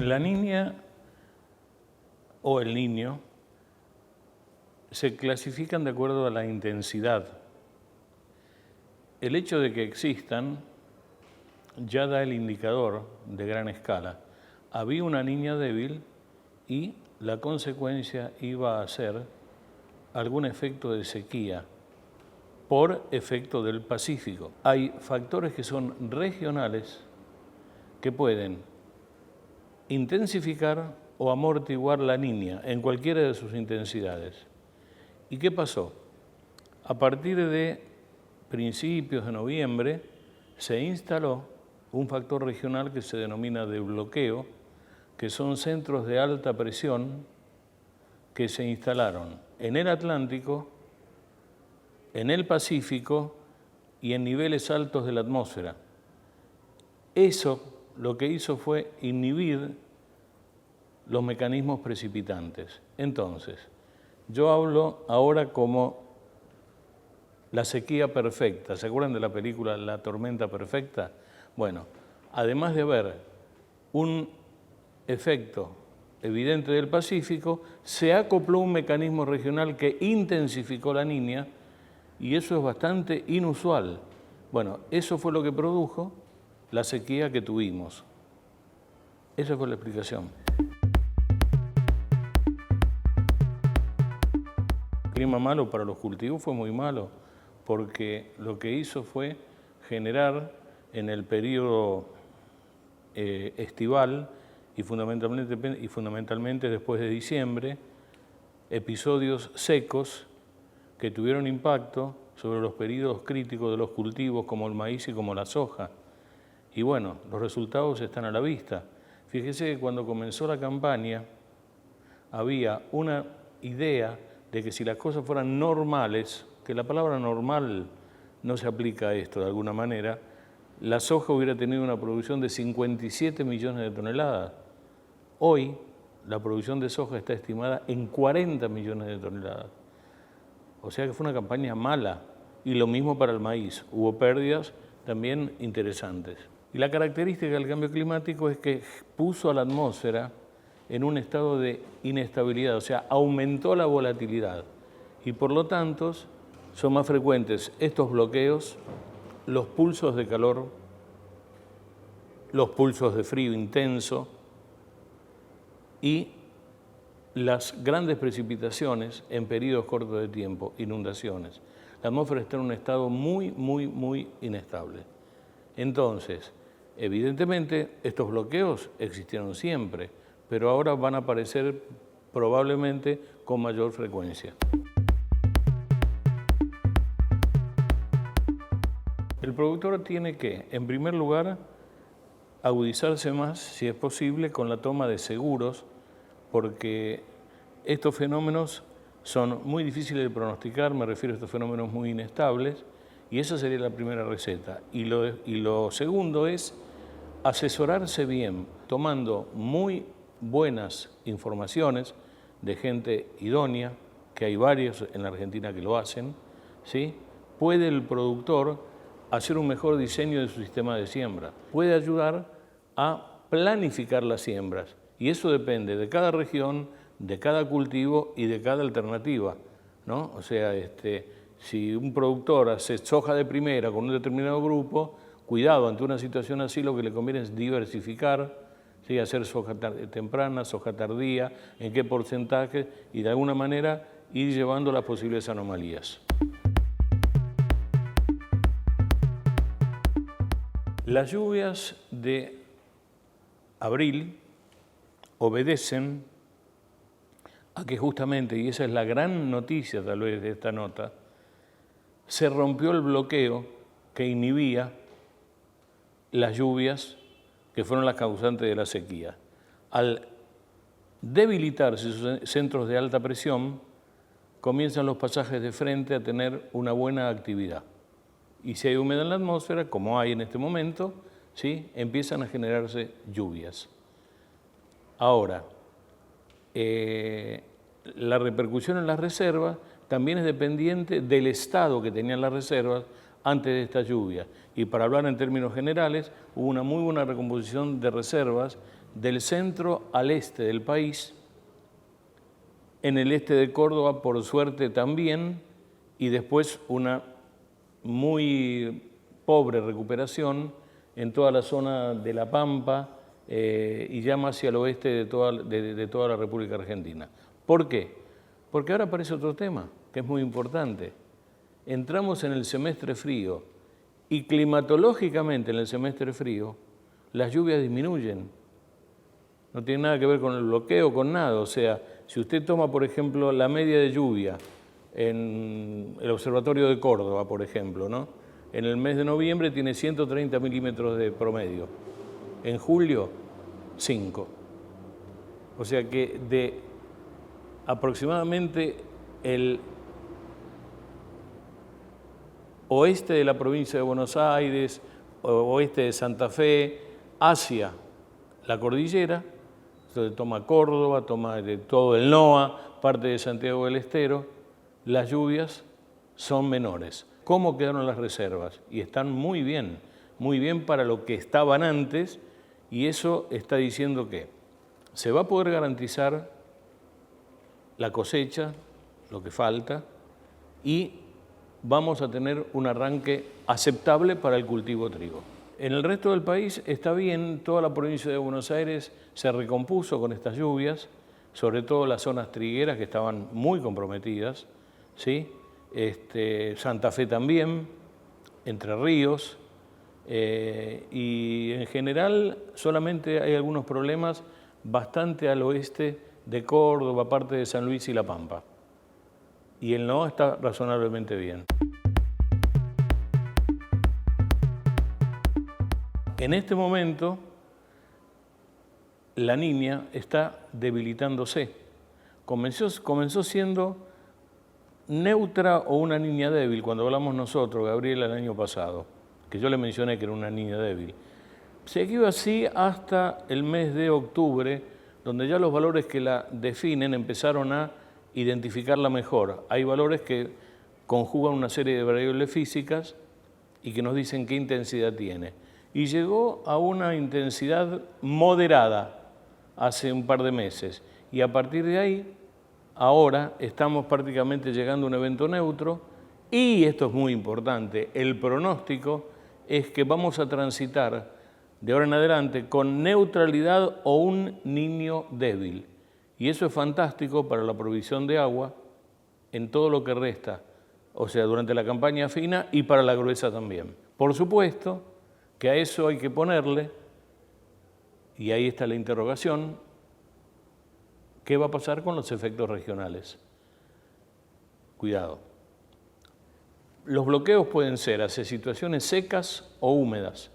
La niña o el niño se clasifican de acuerdo a la intensidad. El hecho de que existan ya da el indicador de gran escala. Había una niña débil y la consecuencia iba a ser algún efecto de sequía por efecto del Pacífico. Hay factores que son regionales que pueden intensificar o amortiguar la niña en cualquiera de sus intensidades. ¿Y qué pasó? A partir de principios de noviembre se instaló un factor regional que se denomina de bloqueo, que son centros de alta presión que se instalaron en el Atlántico, en el Pacífico y en niveles altos de la atmósfera. Eso lo que hizo fue inhibir los mecanismos precipitantes. Entonces, yo hablo ahora como la sequía perfecta. ¿Se acuerdan de la película La tormenta perfecta? Bueno, además de haber un efecto evidente del Pacífico, se acopló un mecanismo regional que intensificó la niña y eso es bastante inusual. Bueno, eso fue lo que produjo la sequía que tuvimos. Esa fue la explicación. El clima malo para los cultivos fue muy malo, porque lo que hizo fue generar en el periodo estival y fundamentalmente después de diciembre, episodios secos que tuvieron impacto sobre los periodos críticos de los cultivos como el maíz y como la soja. Y bueno, los resultados están a la vista. Fíjese que cuando comenzó la campaña había una idea de que si las cosas fueran normales, que la palabra normal no se aplica a esto de alguna manera, la soja hubiera tenido una producción de 57 millones de toneladas. Hoy la producción de soja está estimada en 40 millones de toneladas. O sea que fue una campaña mala. Y lo mismo para el maíz. Hubo pérdidas también interesantes. Y la característica del cambio climático es que puso a la atmósfera en un estado de inestabilidad, o sea, aumentó la volatilidad. Y por lo tanto, son más frecuentes estos bloqueos, los pulsos de calor, los pulsos de frío intenso y las grandes precipitaciones en periodos cortos de tiempo, inundaciones. La atmósfera está en un estado muy inestable. Entonces, evidentemente, estos bloqueos existieron siempre, pero ahora van a aparecer probablemente con mayor frecuencia. El productor tiene que, en primer lugar, agudizarse más, si es posible, con la toma de seguros, porque estos fenómenos son muy difíciles de pronosticar, me refiero a estos fenómenos muy inestables, y esa sería la primera receta. Y lo segundo es asesorarse bien, tomando muy buenas informaciones de gente idónea, que hay varios en la Argentina que lo hacen, ¿sí? Puede el productor hacer un mejor diseño de su sistema de siembra, puede ayudar a planificar las siembras, y eso depende de cada región, de cada cultivo y de cada alternativa, ¿no? O sea, si un productor hace soja de primera con un determinado grupo, cuidado, ante una situación así lo que le conviene es diversificar, ¿sí? Hacer soja temprana, soja tardía, en qué porcentaje, y de alguna manera ir llevando las posibles anomalías. Las lluvias de abril obedecen a que justamente, y esa es la gran noticia tal vez de esta nota, se rompió el bloqueo que inhibía las lluvias que fueron las causantes de la sequía. Al debilitarse sus centros de alta presión, comienzan los pasajes de frente a tener una buena actividad. Y si hay humedad en la atmósfera, como hay en este momento, ¿sí? Empiezan a generarse lluvias. Ahora, la repercusión en las reservas también es dependiente del estado que tenían las reservas antes de esta lluvia. Y para hablar en términos generales, hubo una muy buena recomposición de reservas del centro al este del país, en el este de Córdoba, por suerte también, y después una muy pobre recuperación en toda la zona de La Pampa y ya más hacia el oeste de toda la República Argentina. ¿Por qué? Porque ahora aparece otro tema, que es muy importante. Entramos en el semestre frío y climatológicamente en el semestre frío las lluvias disminuyen. No tiene nada que ver con el bloqueo, con nada. O sea, si usted toma, por ejemplo, la media de lluvia en el Observatorio de Córdoba, por ejemplo, ¿no? En el mes de noviembre tiene 130 milímetros de promedio. En julio, 5. O sea que de aproximadamente el oeste de la provincia de Buenos Aires, oeste de Santa Fe, hacia la cordillera, entonces toma Córdoba, toma todo el NOA, parte de Santiago del Estero, las lluvias son menores. ¿Cómo quedaron las reservas? Y están muy bien para lo que estaban antes, y eso está diciendo que se va a poder garantizar la cosecha, lo que falta, y vamos a tener un arranque aceptable para el cultivo trigo. En el resto del país está bien, toda la provincia de Buenos Aires se recompuso con estas lluvias, sobre todo las zonas trigueras que estaban muy comprometidas, ¿sí? Santa Fe también, Entre Ríos, y en general solamente hay algunos problemas bastante al oeste de Córdoba, parte de San Luis y La Pampa. Y el NOA está razonablemente bien. En este momento, la Niña está debilitándose. Comenzó siendo neutra o una niña débil, cuando hablamos nosotros, Gabriela, el año pasado, que yo le mencioné que era una niña débil. Siguió así hasta el mes de octubre, donde ya los valores que la definen empezaron a identificarla mejor. Hay valores que conjugan una serie de variables físicas y que nos dicen qué intensidad tiene. Y llegó a una intensidad moderada hace un par de meses. Y a partir de ahí, ahora estamos prácticamente llegando a un evento neutro y, esto es muy importante, el pronóstico es que vamos a transitar de ahora en adelante con neutralidad o un niño débil. Y eso es fantástico para la provisión de agua en todo lo que resta, o sea, durante la campaña fina y para la gruesa también. Por supuesto que a eso hay que ponerle, y ahí está la interrogación, ¿qué va a pasar con los efectos regionales? Cuidado. Los bloqueos pueden ser hacia situaciones secas o húmedas.